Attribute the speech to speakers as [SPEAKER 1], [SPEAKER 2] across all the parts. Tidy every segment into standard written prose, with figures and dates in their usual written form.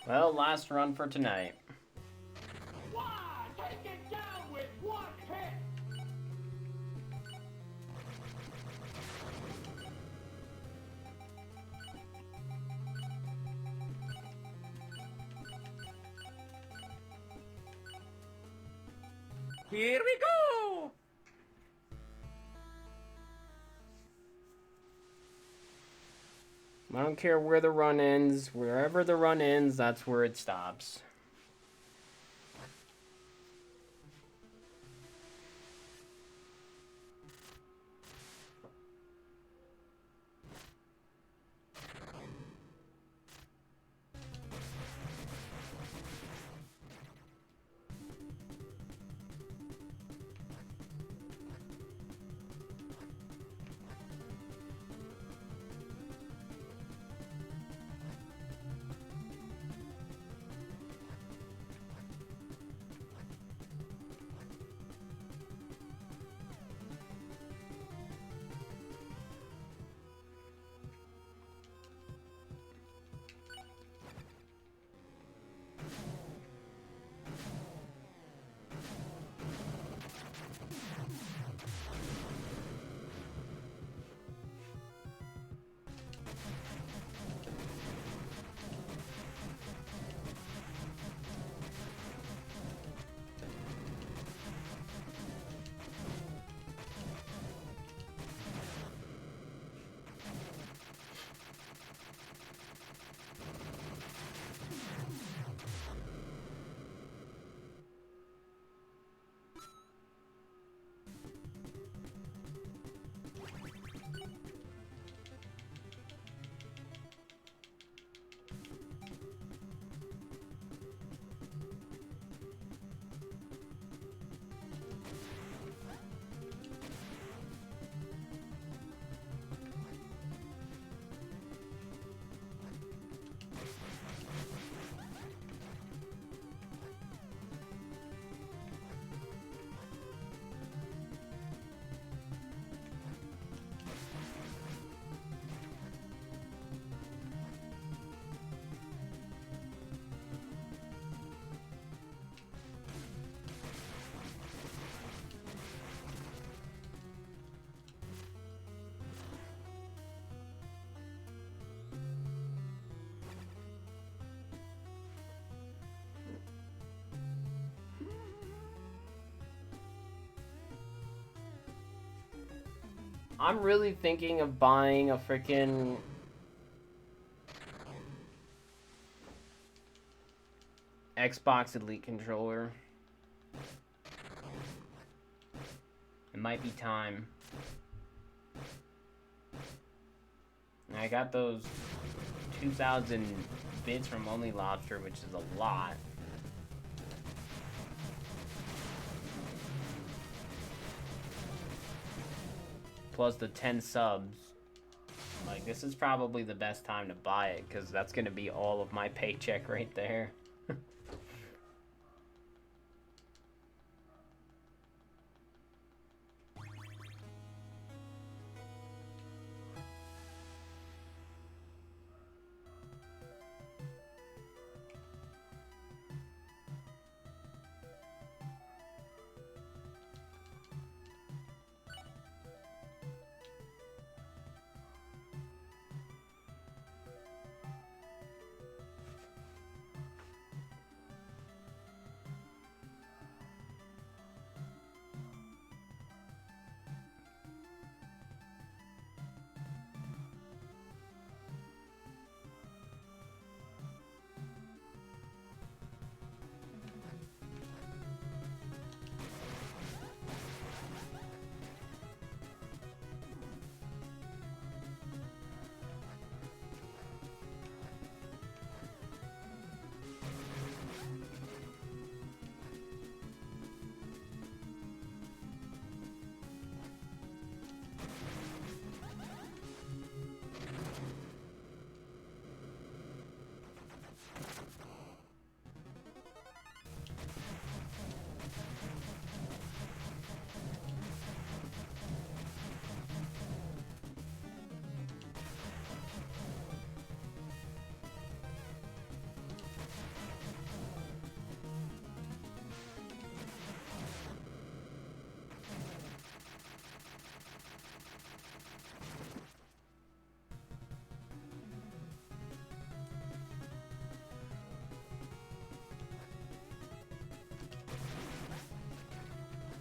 [SPEAKER 1] Well, last run for tonight.
[SPEAKER 2] Why? Take it down with one hit!
[SPEAKER 3] Here we go!
[SPEAKER 1] I don't care where the run ends. Wherever the run ends, that's where it stops. I'm really thinking of buying a freaking Xbox Elite controller. It might be time. I got those 2,000 bits from Only Lobster, which is a lot. Plus the 10 subs. Like, this is probably the best time to buy it, because that's going to be all of my paycheck right there.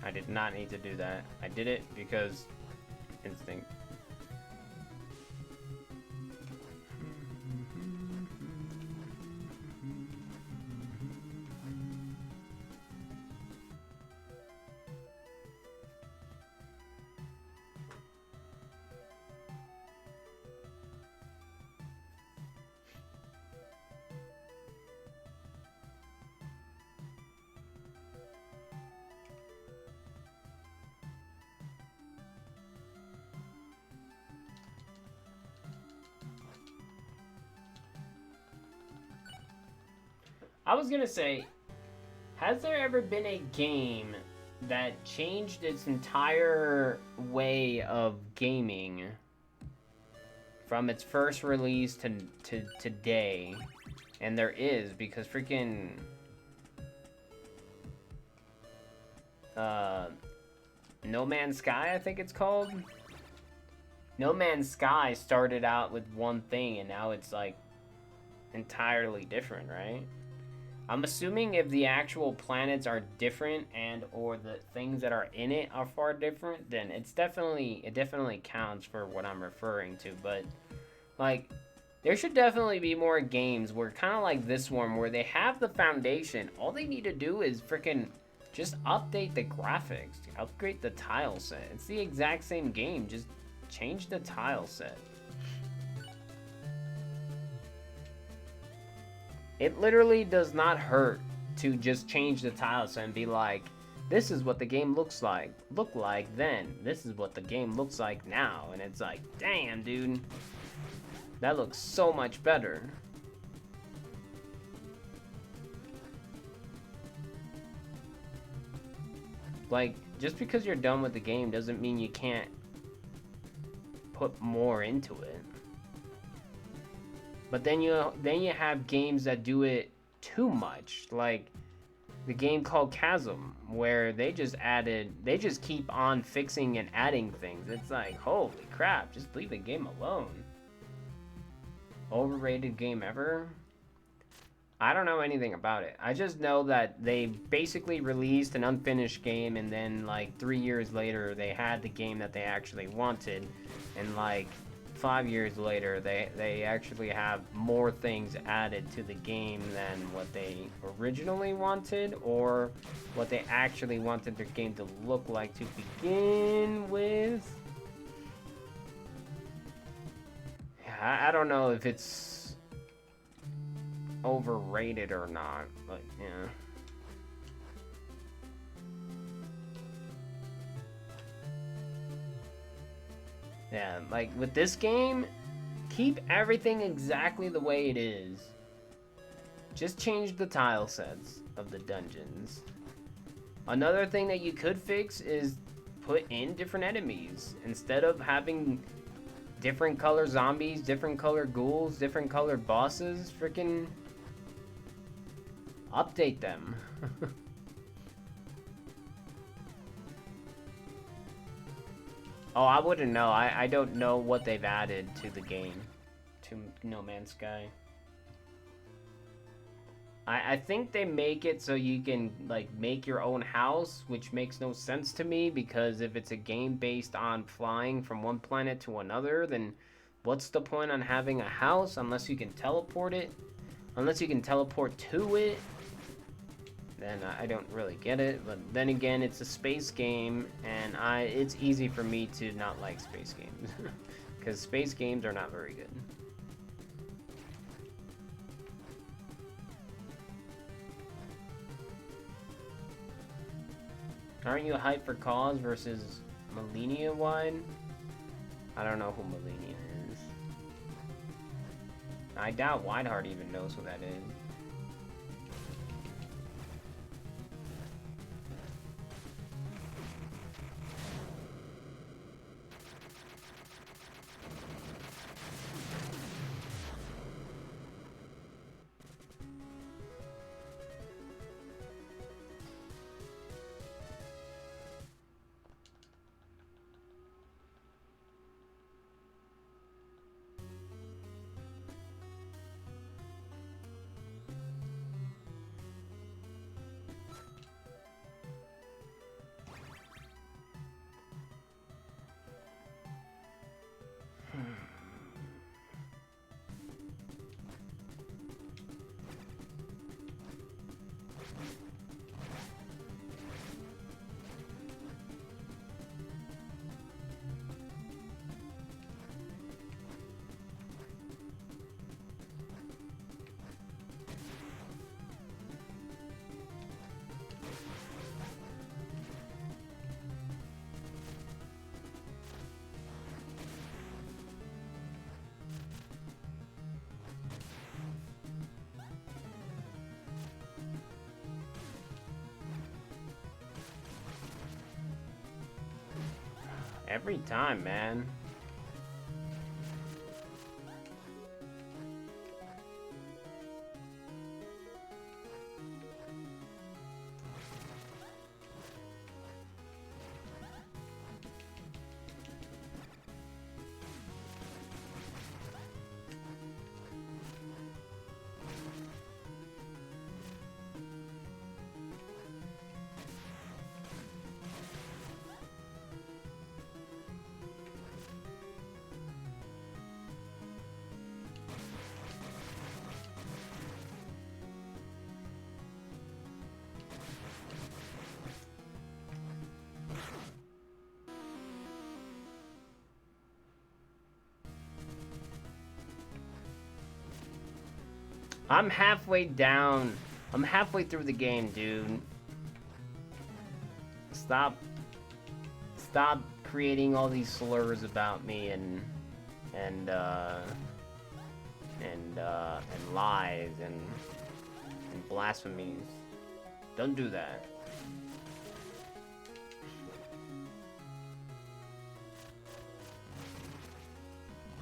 [SPEAKER 1] I did not need to do that. I did it because instinct. I was gonna say, has there ever been a game that changed its entire way of gaming from its first release to today? And there is, because freaking No Man's Sky, I think it's called. No Man's Sky started out with one thing and now it's like entirely different, right? I'm assuming if the actual planets are different and or the things that are in it are far different, then it definitely counts for what I'm referring to. But like, there should definitely be more games where kind of like this one where they have the foundation. All they need to do is freaking just update the graphics, upgrade the tile set. It's the exact same game, just change the tile set. It literally does not hurt to just change the tile set and be like, this is what the game look like then. This is what the game looks like now. And it's like, damn, dude. That looks so much better. Like, just because you're done with the game doesn't mean you can't put more into it. But then you have games that do it too much, like the game called Chasm, where they just keep on fixing and adding things. It's like, holy crap, just leave the game alone. Overrated game ever? I don't know anything about it. I just know that they basically released an unfinished game, and then like 3 years later they had the game that they actually wanted, and like 5 years later, they actually have more things added to the game than what they originally wanted, or what they actually wanted their game to look like to begin with. I don't know if it's overrated or not, but yeah. Yeah, like with this game, keep everything exactly the way it is. Just change the tile sets of the dungeons. Another thing that you could fix is put in different enemies. Instead of having different color zombies, different color ghouls, different color bosses, freaking update them. Oh, I wouldn't know. I don't know what they've added to the game, to No Man's Sky. I think they make it so you can, like, make your own house, which makes no sense to me, because if it's a game based on flying from one planet to another, then what's the point on having a house unless you can teleport it? Unless you can teleport to it? Then I don't really get it. But then again, it's a space game, and it's easy for me to not like space games. Because space games are not very good. Aren't you hyped for Cause versus Millennia Wide? I don't know who Millennia is. I doubt Wideheart even knows who that is. Every time, man. I'm halfway down. I'm halfway through the game, dude. Stop creating all these slurs about me and lies and blasphemies. Don't do that.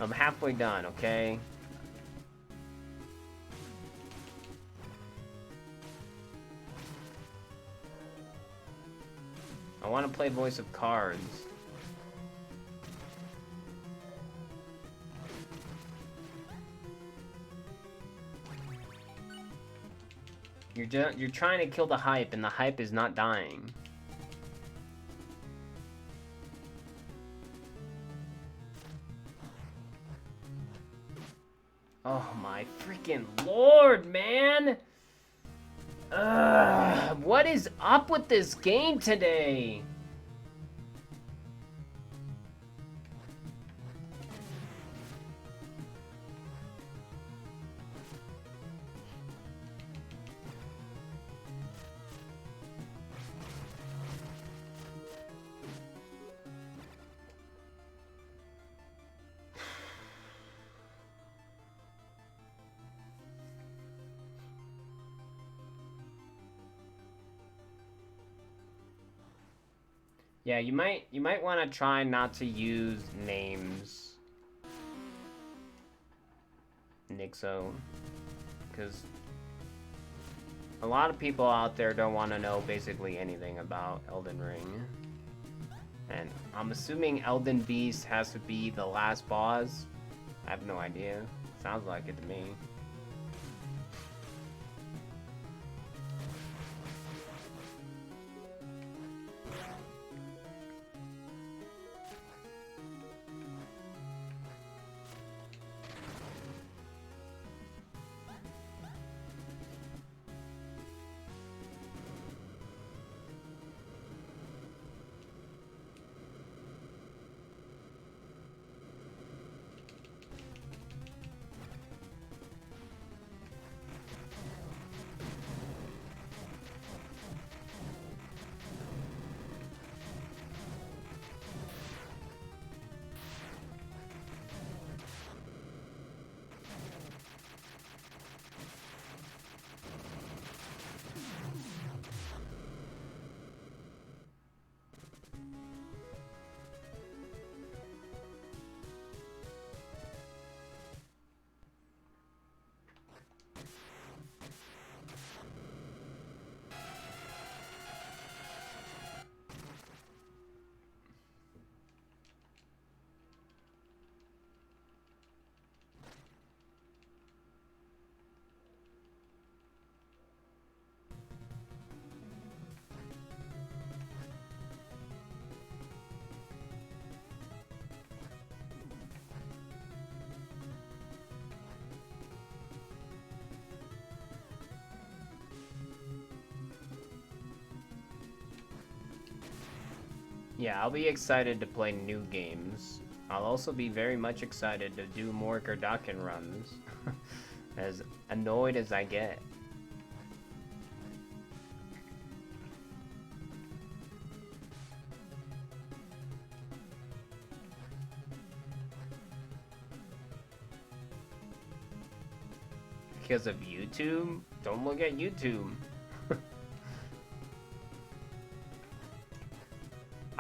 [SPEAKER 1] I'm halfway done, okay? I want to play Voice of Cards. You're trying to kill the hype, and the hype is not dying. Oh my freaking lord, man! What is up with this game today? Yeah, you might want to try not to use names, Nixo, because a lot of people out there don't want to know basically anything about Elden Ring. And I'm assuming Elden Beast has to be the last boss. I have no idea. Sounds like it to me. Yeah, I'll be excited to play new games. I'll also be very much excited to do more Gardakan runs, as annoyed as I get. Because of YouTube? Don't look at YouTube.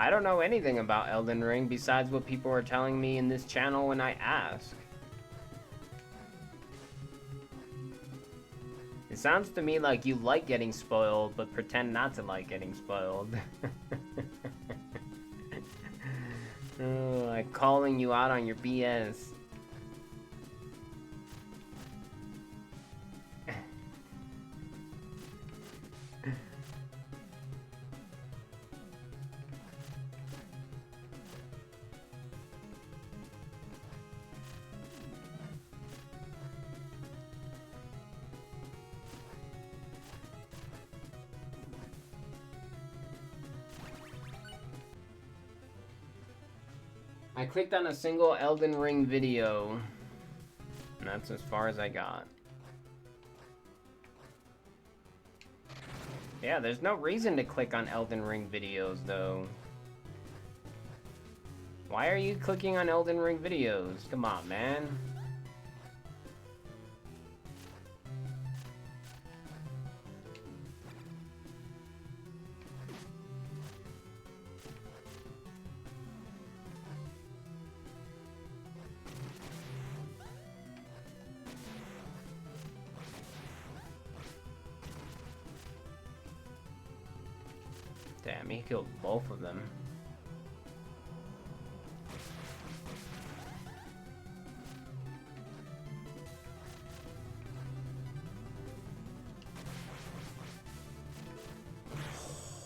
[SPEAKER 1] I don't know anything about Elden Ring besides what people are telling me in this channel when I ask. It sounds to me like you like getting spoiled, but pretend not to like getting spoiled. Oh, like calling you out on your BS. I clicked on a single Elden Ring video, and that's as far as I got. Yeah, there's no reason to click on Elden Ring videos, though. Why are you clicking on Elden Ring videos? Come on, man. Damn, he killed both of them.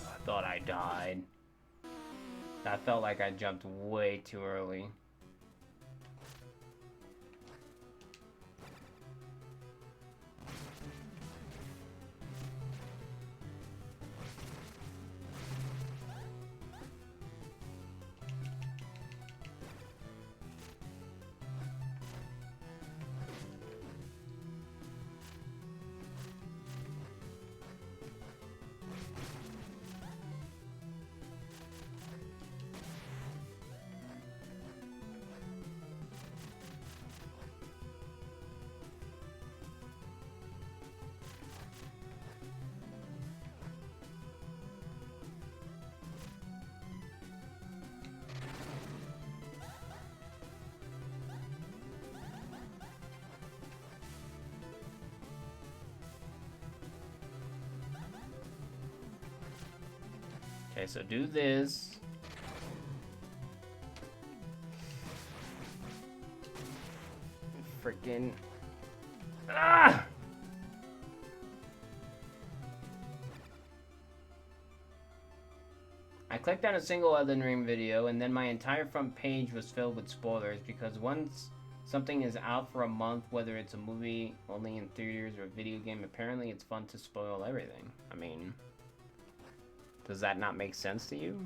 [SPEAKER 1] I thought I died. That felt like I jumped way too early. Okay, so do this. Freaking. Ah! I clicked on a single Elden Ring video, and then my entire front page was filled with spoilers because once something is out for a month, whether it's a movie only in theaters or a video game, apparently it's fun to spoil everything. I mean, does that not make sense to you?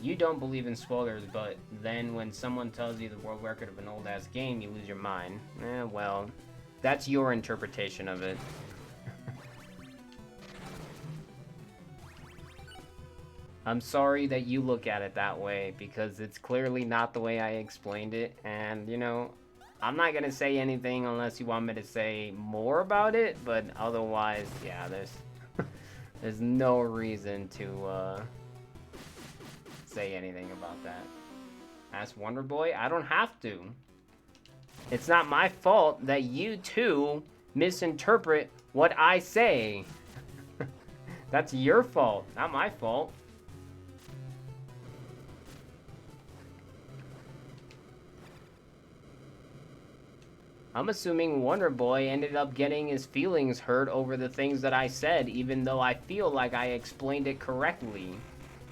[SPEAKER 1] You don't believe in spoilers, but then when someone tells you the world record of an old-ass game, you lose your mind. Well, that's your interpretation of it. I'm sorry that you look at it that way, because it's clearly not the way I explained it, and, you know, I'm not gonna say anything unless you want me to say more about it, but otherwise, yeah, there's no reason to, say anything about that. Ask Wonder Boy? I don't have to. It's not my fault that you too misinterpret what I say. That's your fault, not my fault. I'm assuming Wonder Boy ended up getting his feelings hurt over the things that I said, even though I feel like I explained it correctly.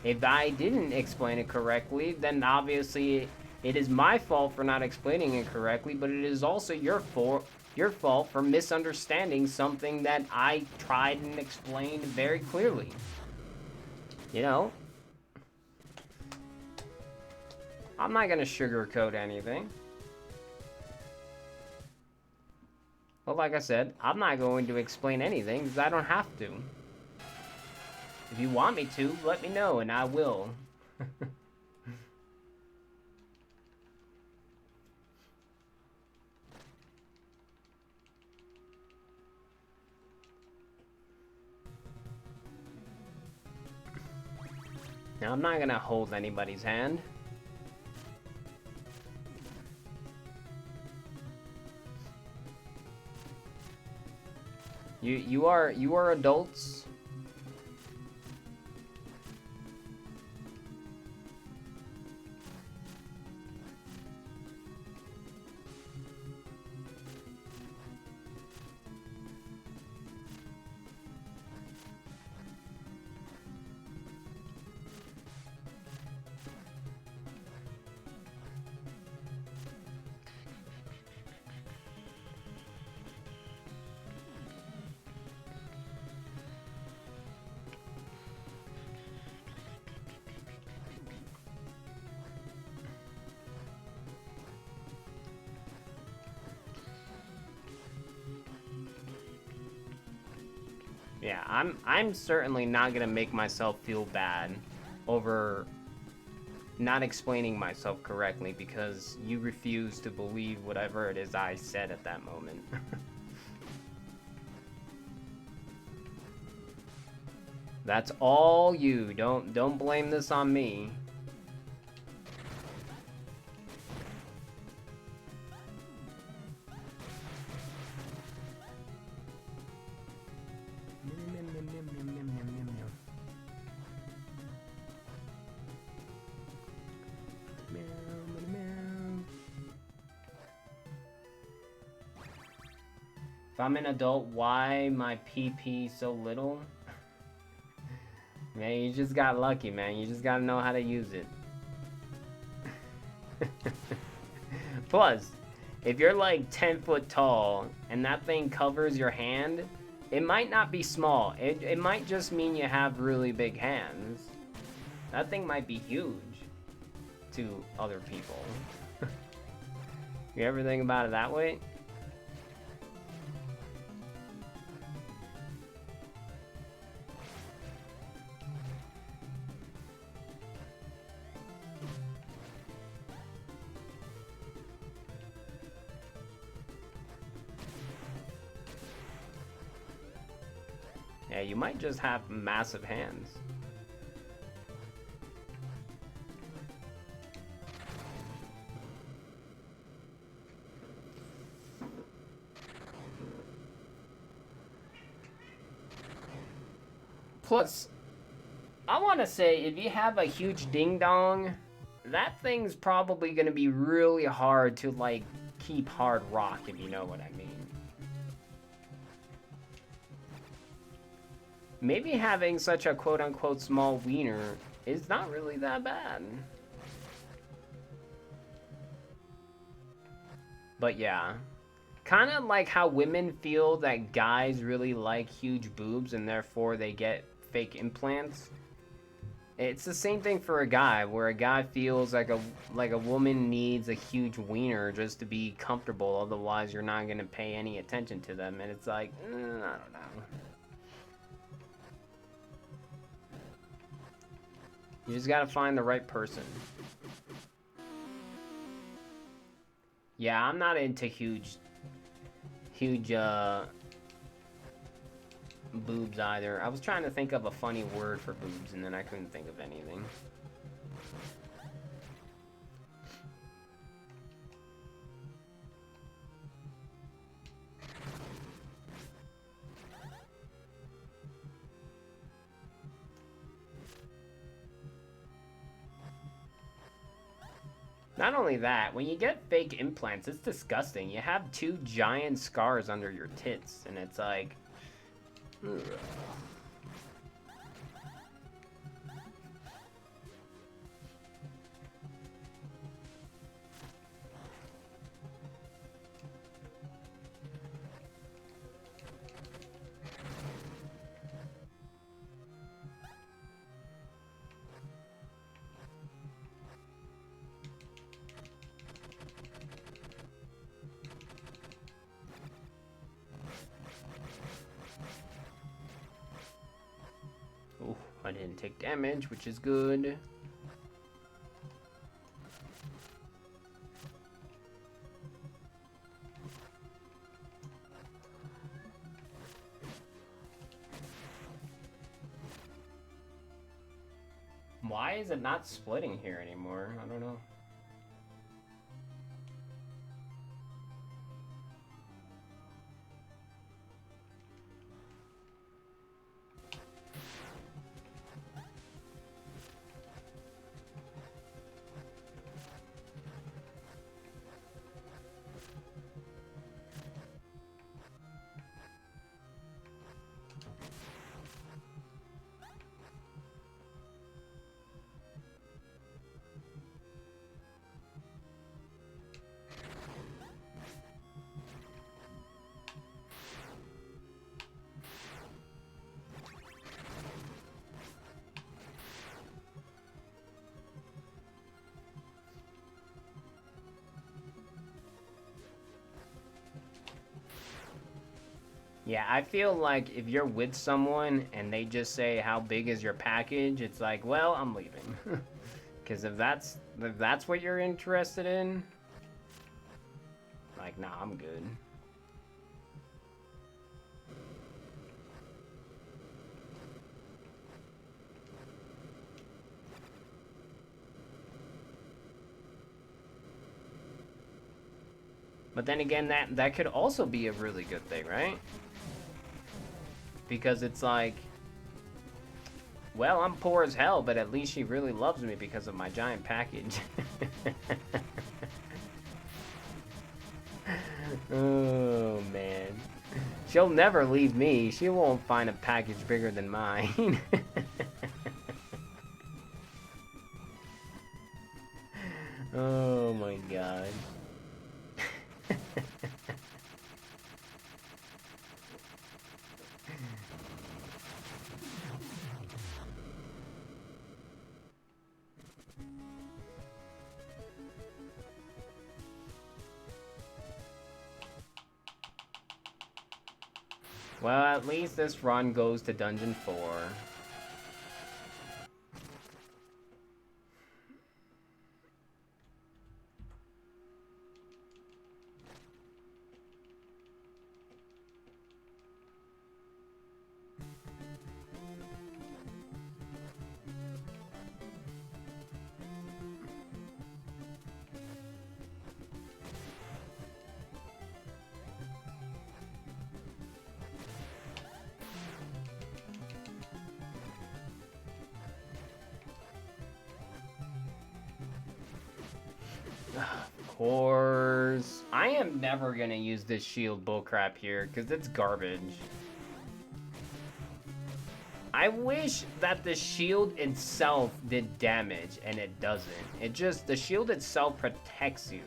[SPEAKER 1] If I didn't explain it correctly, then obviously it is my fault for not explaining it correctly, but it is also your fault for misunderstanding something that I tried and explained very clearly. You know? I'm not gonna sugarcoat anything. But like I said, I'm not going to explain anything because I don't have to. If you want me to, let me know and I will. Now, I'm not gonna hold anybody's hand. You are adults. Yeah, I'm certainly not gonna make myself feel bad over not explaining myself correctly because you refuse to believe whatever it is I said at that moment. That's all you. Don't blame this on me. If I'm an adult, why my PP so little? Man, you just got lucky, man. You just gotta know how to use it. Plus, if you're like 10 foot tall and that thing covers your hand, it might not be small. It might just mean you have really big hands. That thing might be huge to other people. You ever think about it that way? Yeah, you might just have massive hands. Plus, I want to say, if you have a huge ding-dong, that thing's probably going to be really hard to, like, keep hard rock, if you know what I mean. Maybe having such a quote-unquote small wiener is not really that bad. But yeah. Kind of like how women feel that guys really like huge boobs and therefore they get fake implants. It's the same thing for a guy, where a guy feels like a woman needs a huge wiener just to be comfortable, otherwise you're not going to pay any attention to them. And it's like, I don't know. You just gotta find the right person. Yeah, I'm not into huge boobs either. I was trying to think of a funny word for boobs and then I couldn't think of anything. Not only that, when you get fake implants, it's disgusting. You have two giant scars under your tits, and it's like... Ugh. Oh, I didn't take damage, which is good. why is it not splitting here anymore? I don't know. Yeah, I feel like if you're with someone and they just say, how big is your package? It's like, well, I'm leaving. Because if that's what you're interested in, like, nah, I'm good. But then again, that could also be a really good thing, right? Because it's like, well, I'm poor as hell, but at least she really loves me because of my giant package. Oh, man. She'll never leave me. She won't find a package bigger than mine. Oh, my God. Well, at least this run goes to Dungeon 4. Of course. I am never gonna use this shield bullcrap here, because it's garbage. I wish that the shield itself did damage, and it doesn't. It just, the shield itself protects you.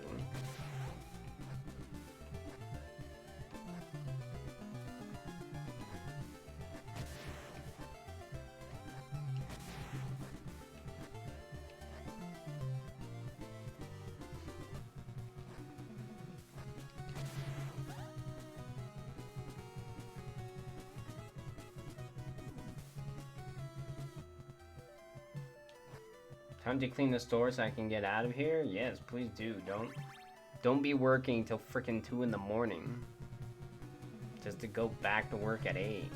[SPEAKER 1] Time to clean the store so I can get out of here? Yes, please do. Don't be working till frickin' 2 in the morning. Just to go back to work at 8.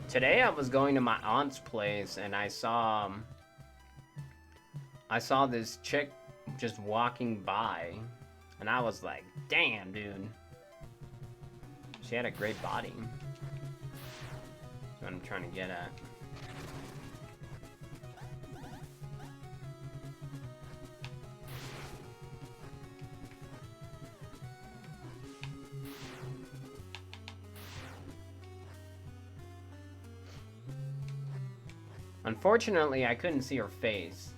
[SPEAKER 1] Today I was going to my aunt's place and I saw this chick just walking by and I was like, damn, dude. She had a great body. That's what I'm trying to get at. Unfortunately, I couldn't see her face.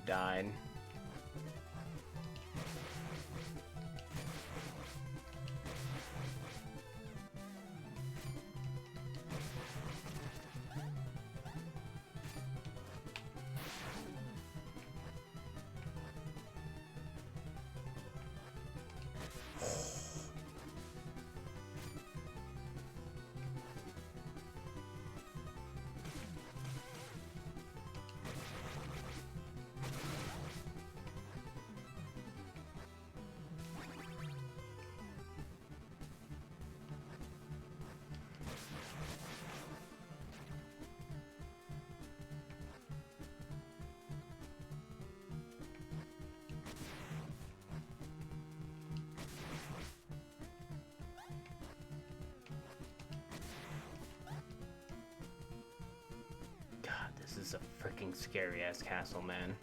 [SPEAKER 1] died. This is a freaking scary ass castle, man.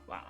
[SPEAKER 1] Wow.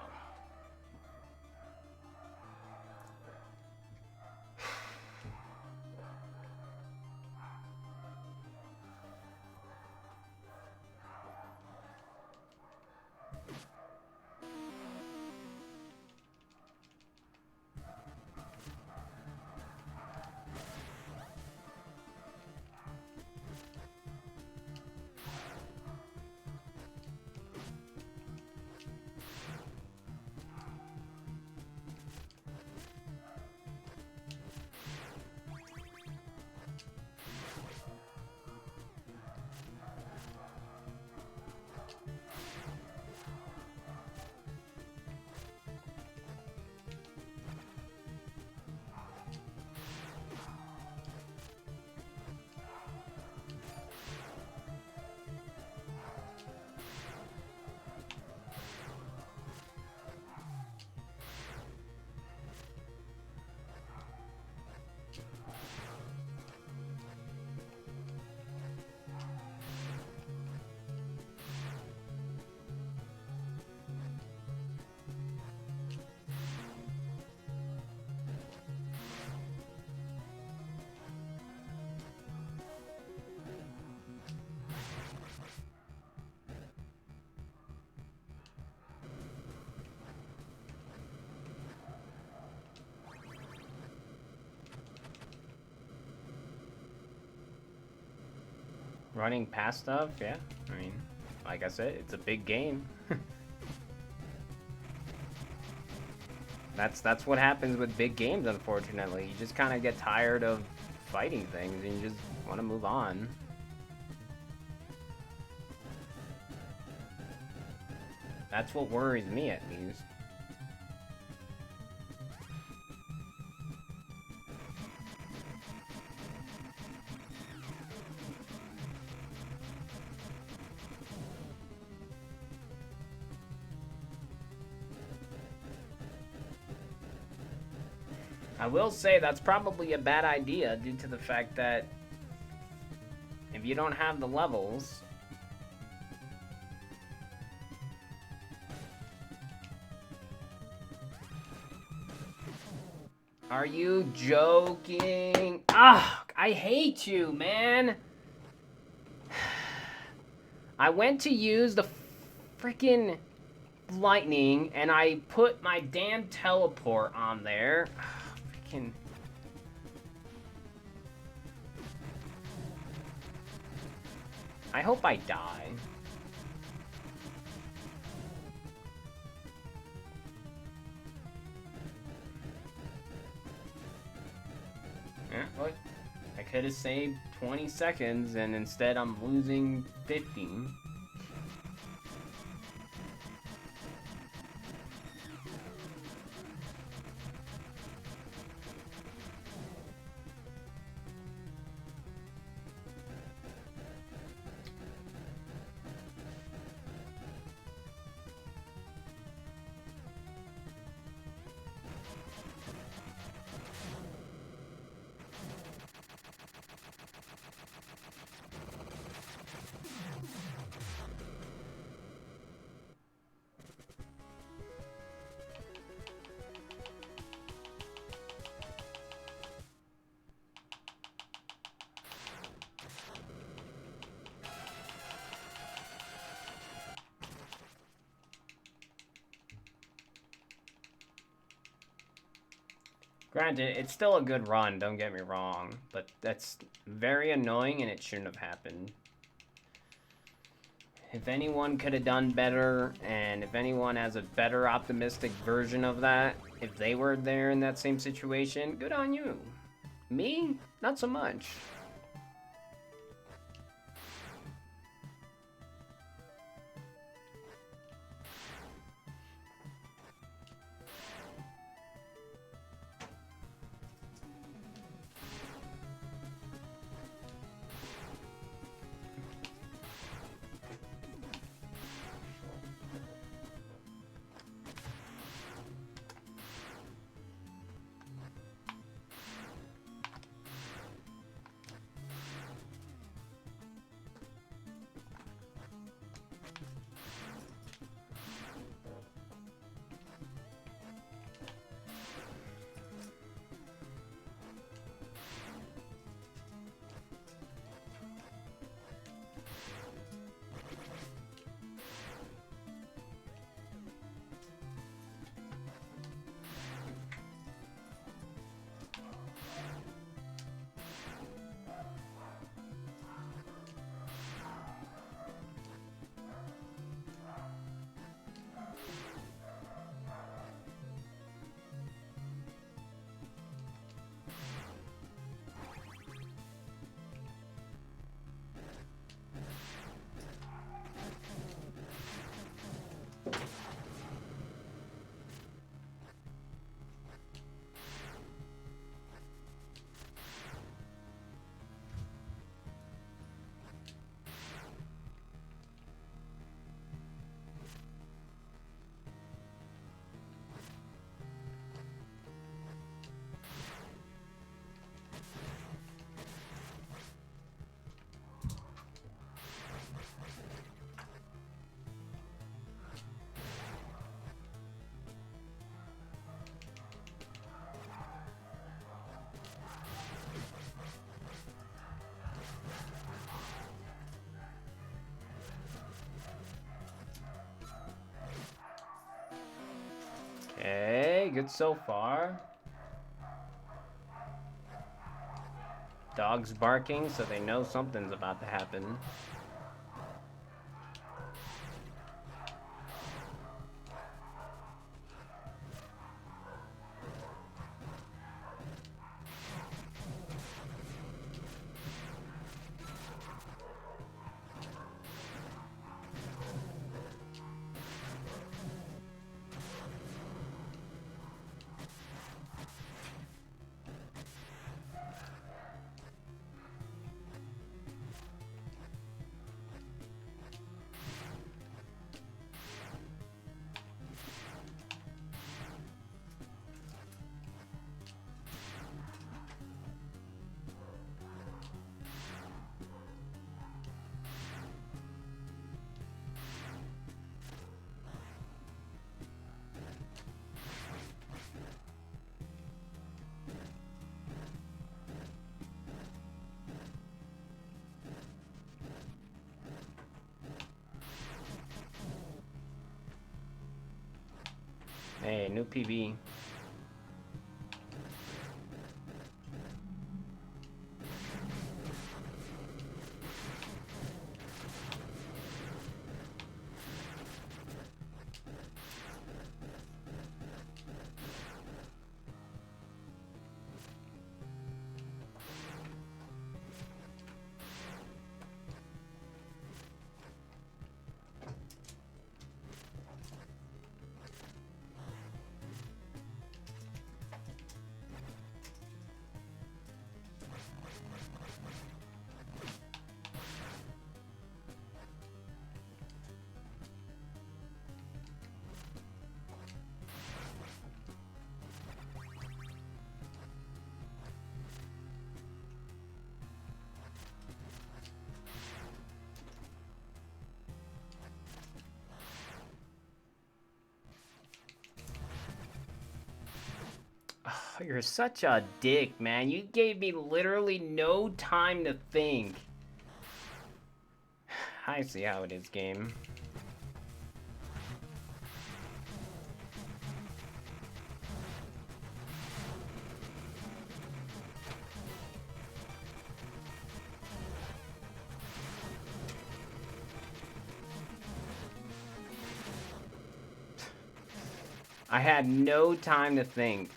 [SPEAKER 1] Running past stuff, yeah. I mean, like I said, it's a big game. That's what happens with big games, unfortunately. You just kind of get tired of fighting things and you just want to move on. That's what worries me, at least. I will say that's probably a bad idea due to the fact that if you don't have the levels, Are you joking? Ah, I hate you, man. I went to use the freaking lightning and I put my damn teleport on there. Freaking. I hope I die. Yeah, look. I could have saved 20 seconds and instead I'm losing 15. Granted, it's still a good run, don't get me wrong, but that's very annoying and it shouldn't have happened. If anyone could have done better, and if anyone has a better optimistic version of that, if they were there in that same situation, good on you. Me? Not so much. Okay, good so far. Dogs barking, so they know something's about to happen. Hey, new PB. Oh, you're such a dick, man. You gave me literally no time to think. I see how it is, game. I had no time to think.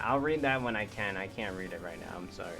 [SPEAKER 1] I'll read that when I can. I can't read it right now. I'm sorry.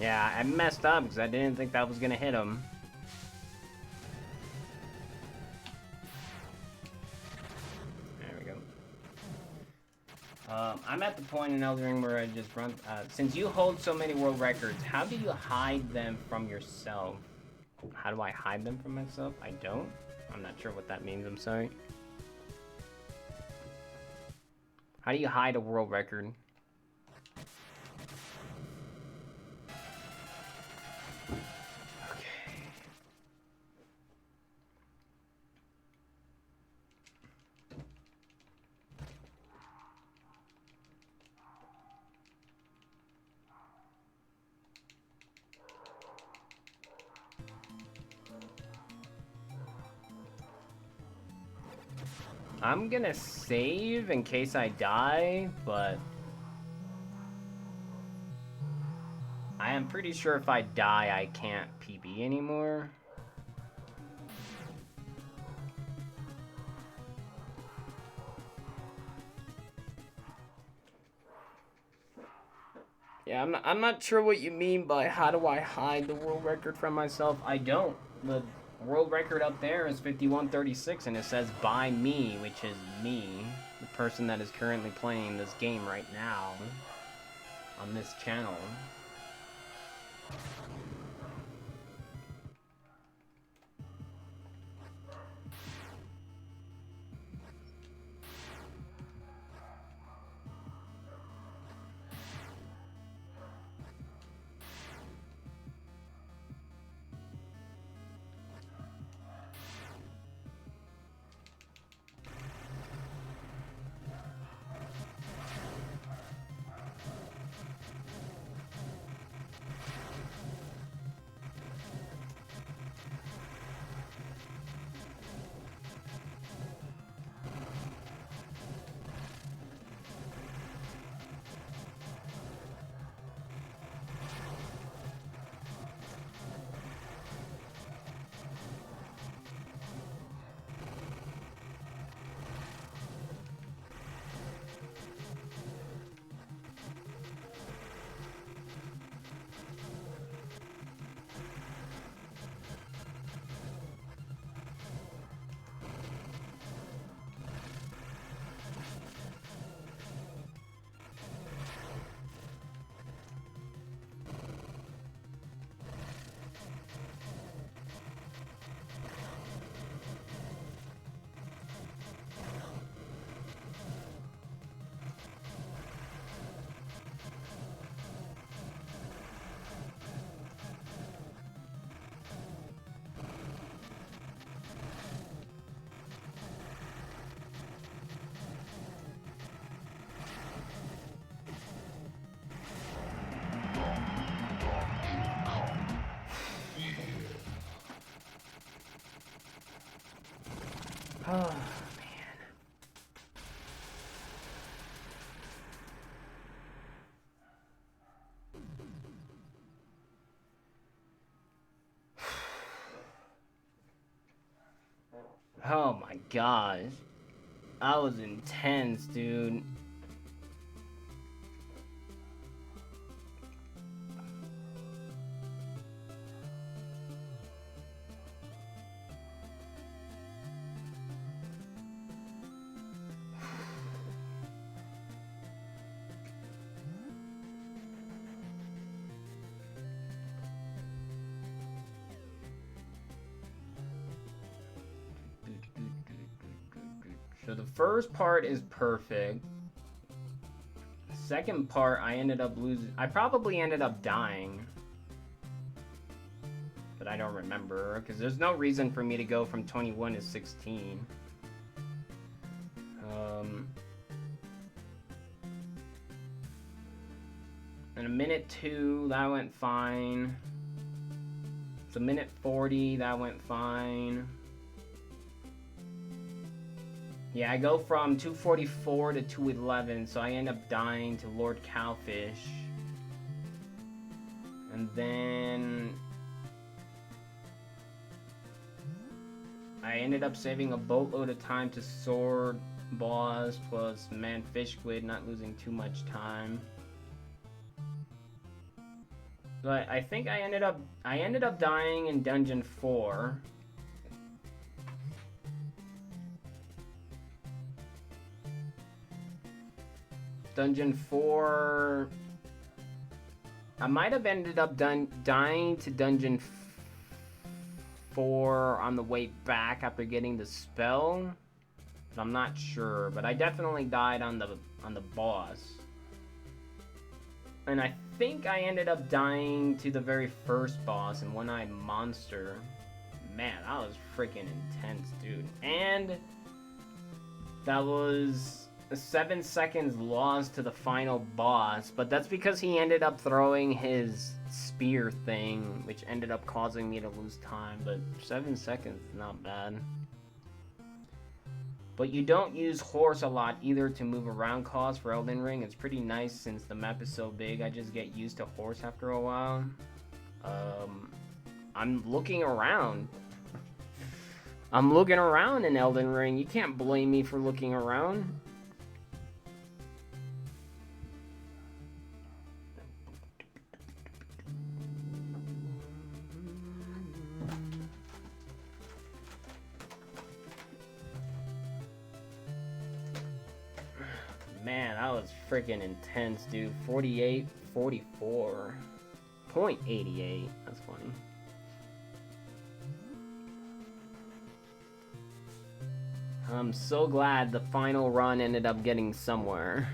[SPEAKER 1] Yeah, I messed up because I didn't think that was gonna hit him. There we go. I'm at the point in Elden Ring where I just run... since you hold so many world records, how do you hide them from yourself? How do I hide them from myself? I don't? I'm not sure what that means, I'm sorry. How do you hide a world record? I'm gonna save in case I die, but I am pretty sure if I die, I can't PB anymore. Yeah, I'm not sure what you mean by how do I hide the world record from myself. I don't. The world record up there is 51:36, and it says by me, which is me, the person that is currently playing this game right now on this channel. Oh, man. Oh my gosh. That was intense, dude. So the first part is perfect. The second part, I ended up losing. I probably ended up dying. But I don't remember, because there's no reason for me to go from 21 to 16. And a minute 2, that went fine. So minute 40, that went fine. Yeah, I go from 244 to 211, so I end up dying to Lord Cowfish. And then I ended up saving a boatload of time to sword boss plus man fish squid, not losing too much time. But I think I ended up dying in dungeon 4. Dungeon 4, I might have ended up dying to dungeon 4 on the way back after getting the spell, but I'm not sure. But I definitely died on the boss, and I think I ended up dying to the very first boss in One-Eyed Monster. Man, that was freaking intense, dude. And that was 7 seconds lost to the final boss, but that's because he ended up throwing his spear thing, which ended up causing me to lose time. But 7 seconds is not bad. But you don't use horse a lot either to move around cause for Elden Ring. It's pretty nice since the map is so big. I just get used to horse after a while. I'm looking around. I'm looking around in Elden Ring. You can't blame me for looking around. Man, that was freaking intense, dude. 48, 44. .88. That's funny. I'm so glad the final run ended up getting somewhere.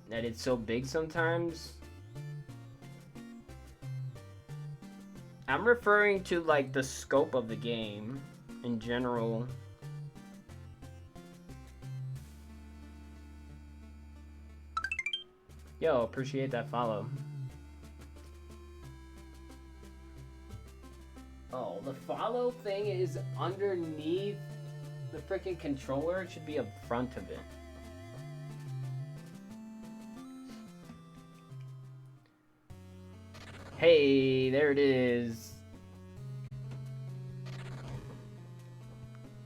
[SPEAKER 1] That it's so big sometimes. I'm referring to like the scope of the game in general. Yo, appreciate that follow. Oh, the follow thing is underneath the freaking controller. It should be up front of it. Hey, there it is.